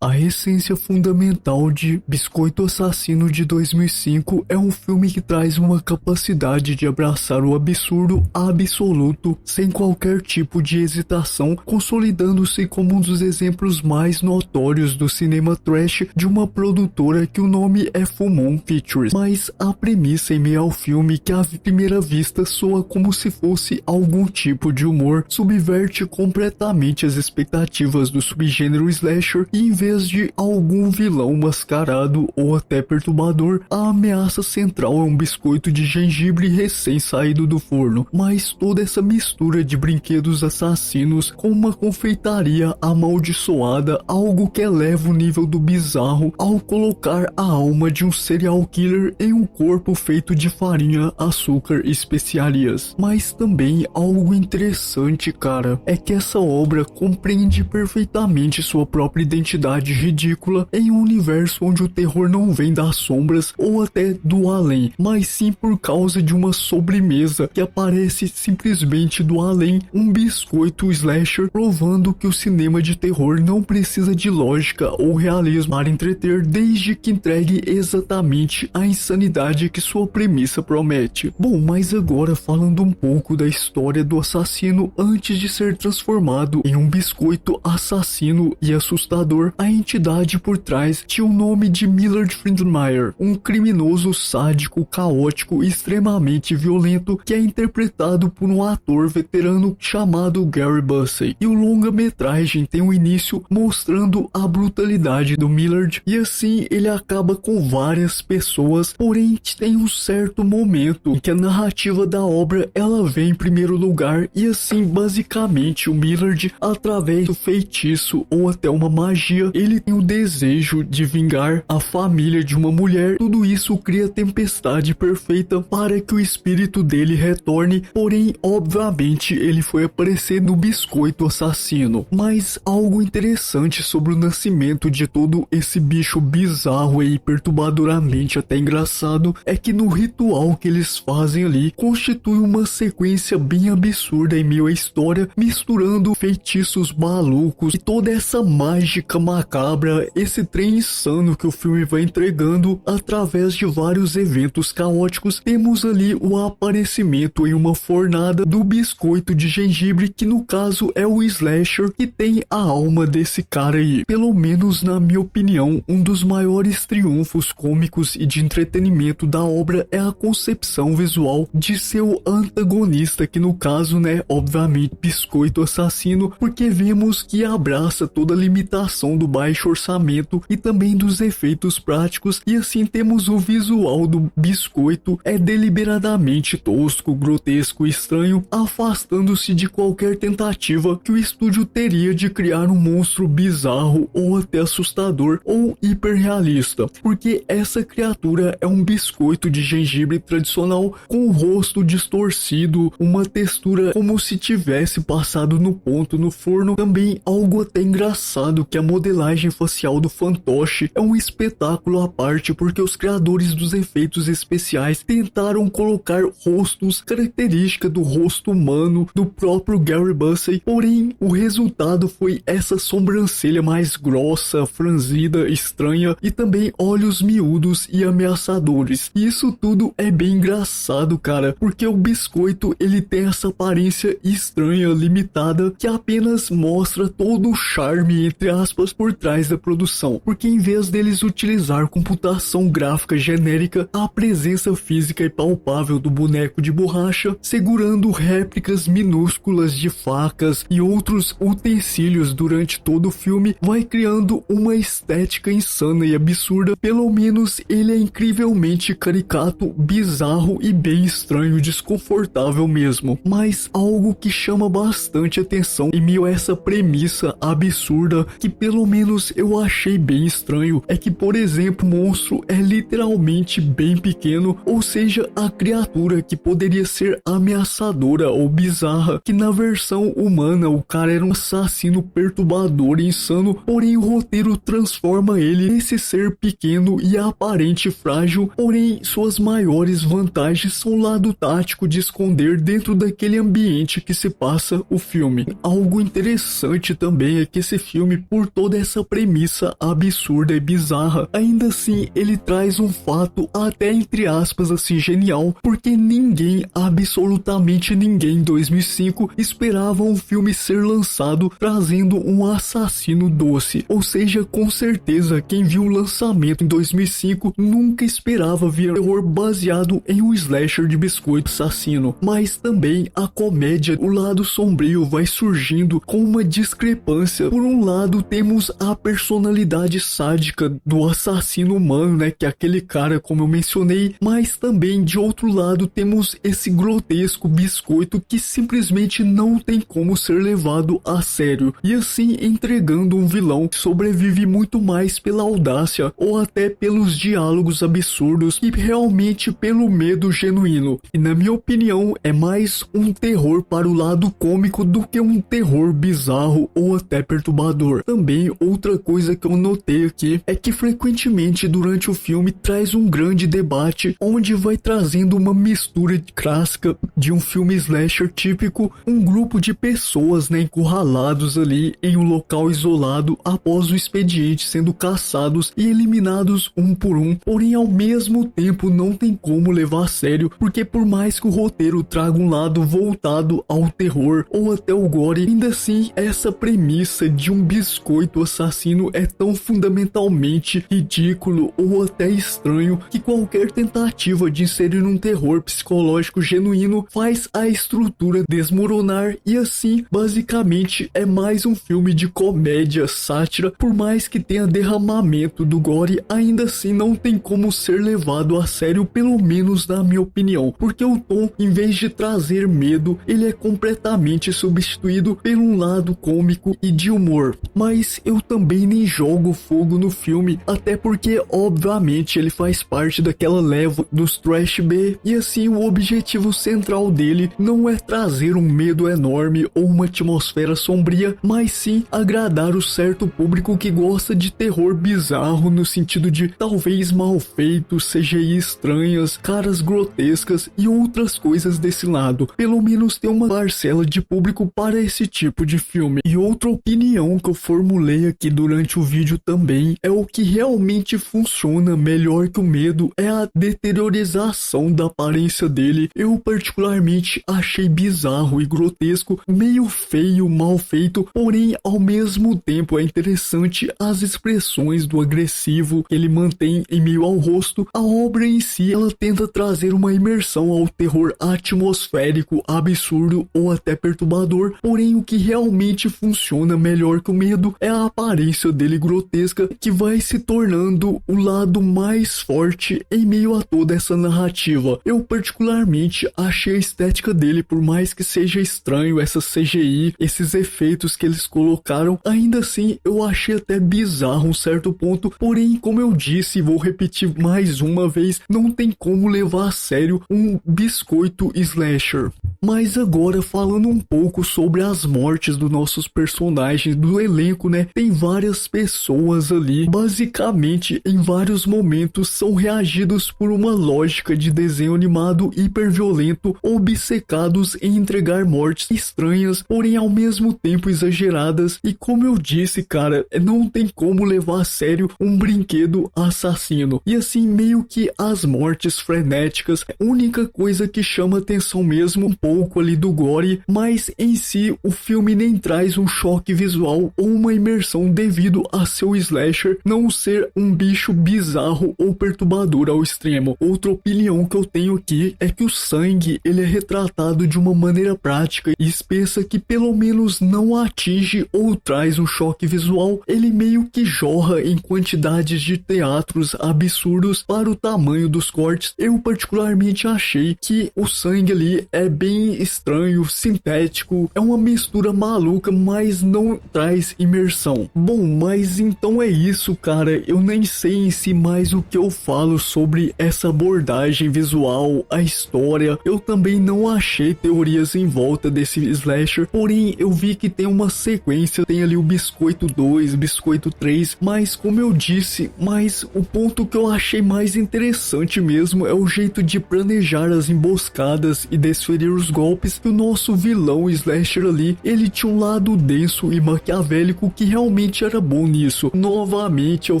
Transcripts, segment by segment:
A essência fundamental de Biscoito Assassino de 2005 é um filme que traz uma capacidade de abraçar o absurdo absoluto sem qualquer tipo de hesitação, consolidando-se como um dos exemplos mais notórios do cinema trash de uma produtora que o nome é Full Moon Pictures. Mas a premissa em meio ao filme, que à primeira vista soa como se fosse algum tipo de humor, subverte completamente as expectativas do subgênero slasher e em vez de algum vilão mascarado ou até perturbador, a ameaça central é um biscoito de gengibre recém-saído do forno. Mas toda essa mistura de brinquedos assassinos com uma confeitaria amaldiçoada, algo que eleva o nível do bizarro ao colocar a alma de um serial killer em um corpo feito de farinha, açúcar e especiarias. Mas também algo interessante, cara, é que essa obra compreende perfeitamente sua própria identidade ridícula em um universo onde o terror não vem das sombras ou até do além, mas sim por causa de uma sobremesa que aparece simplesmente do além, um biscoito slasher, provando que o cinema de terror não precisa de lógica ou realismo para entreter, desde que entregue exatamente a insanidade que sua premissa promete. Bom, mas agora falando um pouco da história do assassino antes de ser transformado em um biscoito assassino e assustador, a entidade por trás tinha o nome de Millard Frindmeyer, um criminoso sádico, caótico e extremamente violento que é interpretado por um ator veterano chamado Gary Busey. E o longa-metragem tem um início mostrando a brutalidade do Millard e assim ele acaba com várias pessoas, porém tem um certo momento em que a narrativa da obra ela vem em primeiro lugar e assim basicamente o Millard, através do feitiço ou até uma magia, ele tem o desejo de vingar a família de uma mulher. Tudo isso cria a tempestade perfeita para que o espírito dele retorne, porém obviamente ele foi aparecer no biscoito assassino. Mas algo interessante sobre o nascimento de todo esse bicho bizarro e perturbadoramente até engraçado é que no ritual que eles fazem ali constitui uma sequência bem absurda em meio à história, misturando feitiços malucos e toda essa mágica macabra, esse trem insano que o filme vai entregando através de vários eventos caóticos. Temos ali o aparecimento em uma fornada do biscoito de gengibre, que no caso é o slasher que tem a alma desse cara aí. Pelo menos na minha opinião, um dos maiores triunfos cômicos e de entretenimento da obra é a concepção visual de seu antagonista, que no caso, né, obviamente biscoito assassino, porque vemos que abraça toda a limitação do baixo orçamento e também dos efeitos práticos, e assim temos o visual do biscoito é deliberadamente tosco, grotesco e estranho, afastando-se de qualquer tentativa que o estúdio teria de criar um monstro bizarro ou até assustador ou hiperrealista, porque essa criatura é um biscoito de gengibre tradicional com o rosto distorcido, uma textura como se tivesse passado no ponto no forno. Também algo até engraçado, que a modelagem facial do fantoche é um espetáculo à parte, porque os criadores dos efeitos especiais tentaram colocar rostos características do rosto humano do próprio Gary Busey, porém o resultado foi essa sobrancelha mais grossa, franzida, estranha e também olhos miúdos e ameaçadores. E isso tudo é bem engraçado, cara, porque o biscoito ele tem essa aparência estranha, limitada, que apenas mostra todo o charme, entre aspas, por trás da produção, porque em vez deles utilizar computação gráfica genérica, a presença física e palpável do boneco de borracha segurando réplicas minúsculas de facas e outros utensílios durante todo o filme vai criando uma estética insana e absurda. Pelo menos ele é incrivelmente caricato, bizarro e bem estranho, desconfortável mesmo. Mas algo que chama bastante atenção em meio a essa premissa absurda, que pelo menos eu achei bem estranho, é que, por exemplo, o monstro é literalmente bem pequeno, ou seja, a criatura que poderia ser ameaçadora ou bizarra, que na versão humana o cara era um assassino perturbador e insano, porém o roteiro transforma ele nesse ser pequeno e aparente frágil, porém suas maiores vantagens são o lado tático de esconder dentro daquele ambiente que se passa o filme. Algo interessante também é que esse filme, por toda essa premissa absurda e bizarra, ainda assim ele traz um fato até entre aspas assim genial, porque ninguém, absolutamente ninguém em 2005 esperava um filme ser lançado trazendo um assassino doce. Ou seja, com certeza quem viu o lançamento em 2005 nunca esperava ver terror baseado em um slasher de biscoito assassino. Mas também a comédia, o lado sombrio vai surgindo com uma discrepância. Por um lado temos a personalidade sádica do assassino humano, né, que é aquele cara como eu mencionei, mas também de outro lado temos esse grotesco biscoito que simplesmente não tem como ser levado a sério, e assim entregando um vilão que sobrevive muito mais pela audácia ou até pelos diálogos absurdos e realmente pelo medo genuíno. E na minha opinião é mais um terror para o lado cômico do que um terror bizarro ou até perturbador. Também outra coisa que eu notei aqui é que frequentemente durante o filme traz um grande debate onde vai trazendo uma mistura clássica de um filme slasher típico, um grupo de pessoas, né, encurralados ali em um local isolado após o expediente sendo caçados e eliminados um por um, porém ao mesmo tempo não tem como levar a sério, porque por mais que o roteiro traga um lado voltado ao terror ou até o gore, ainda assim essa premissa de um biscoito assassino é tão fundamentalmente ridículo ou até estranho que qualquer tentativa de inserir um terror psicológico genuíno faz a estrutura desmoronar, e assim basicamente é mais um filme de comédia, sátira. Por mais que tenha derramamento do gore, ainda assim não tem como ser levado a sério, pelo menos na minha opinião, porque o tom, em vez de trazer medo, ele é completamente substituído por um lado cômico e de humor. Mas eu também nem jogo fogo no filme, até porque obviamente ele faz parte daquela leva dos trash B, e assim o objetivo central dele não é trazer um medo enorme ou uma atmosfera sombria, mas sim agradar o certo público que gosta de terror bizarro, no sentido de talvez mal feito, CGI estranhas, caras grotescas e outras coisas desse lado. Pelo menos tem uma parcela de público para esse tipo de filme. E outra opinião que eu formulei aqui durante o vídeo também é o que realmente funciona melhor que o medo é a deteriorização da aparência dele. Eu particularmente achei bizarro e grotesco, meio feio, mal feito, porém ao mesmo tempo é interessante as expressões do agressivo que ele mantém em meio ao rosto. A obra em si, ela tenta trazer uma imersão ao terror atmosférico, absurdo ou até perturbador, porém o que realmente funciona melhor que o medo é a aparência dele grotesca, que vai se tornando o lado mais forte em meio a toda essa narrativa. Eu particularmente achei a estética dele, por mais que seja estranho essa CGI, esses efeitos que eles colocaram, ainda assim eu achei até bizarro um certo ponto, porém como eu disse e vou repetir mais uma vez, não tem como levar a sério um biscoito slasher. Mas agora falando um pouco sobre as mortes dos nossos personagens do elenco, né, tem várias pessoas ali, basicamente em vários momentos são reagidos por uma lógica de desenho animado hiperviolento, obcecados em entregar mortes estranhas, porém ao mesmo tempo exageradas, e como eu disse, cara, não tem como levar a sério um brinquedo assassino. E assim, meio que as mortes frenéticas, a única coisa que chama atenção mesmo, um pouco ali do gore, mas em si o filme nem traz um choque visual ou uma imersão devido a seu slasher não ser um bicho bizarro ou perturbador ao extremo. Outra opinião que eu tenho aqui é que o sangue, ele é retratado de uma maneira prática e espessa que pelo menos não atinge ou traz um choque visual. Ele meio que jorra em quantidades de teatros absurdos para o tamanho dos cortes. Eu particularmente achei que o sangue ali é bem estranho, sintético, é uma mistura maluca, mas não traz imersão. Bom, mas então é isso, cara. Eu nem sei em si mais o que eu falo sobre essa abordagem visual, a história. Eu também não achei teorias em volta desse slasher, porém eu vi que tem uma sequência, tem ali o Biscoito 2, Biscoito 3, mas como eu disse, mas o ponto que eu achei mais interessante mesmo é o jeito de planejar as emboscadas e desferir os golpes, que o nosso vilão slasher ali, ele tinha um lado denso e maquiavélico que realmente realmente era bom nisso. Novamente eu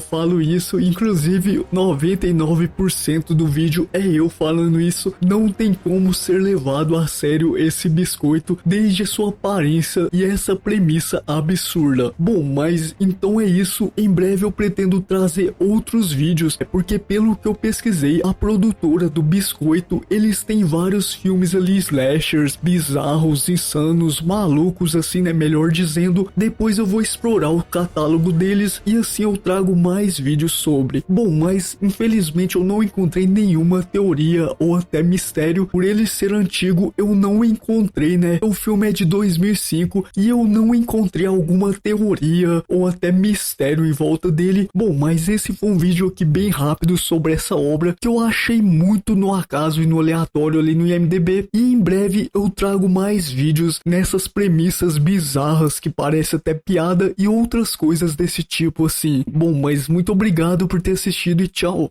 falo isso, inclusive 99% do vídeo é eu falando isso. Não tem como ser levado a sério esse biscoito desde sua aparência e essa premissa absurda. Bom, mas então é isso. Em breve eu pretendo trazer outros vídeos, é porque pelo que eu pesquisei, a produtora do biscoito, eles têm vários filmes ali, slashers, bizarros, insanos, malucos assim, né, melhor dizendo. Depois eu vou explorar o catálogo deles e assim eu trago mais vídeos sobre. Bom, mas infelizmente eu não encontrei nenhuma teoria ou até mistério. Por ele ser antigo, eu não encontrei, né? O filme é de 2005 e eu não encontrei alguma teoria ou até mistério em volta dele. Bom, mas esse foi um vídeo aqui bem rápido sobre essa obra que eu achei muito no acaso e no aleatório ali no IMDb. E em breve eu trago mais vídeos nessas premissas bizarras que parece até piada e outras coisas desse tipo assim. Bom, mas muito obrigado por ter assistido e tchau.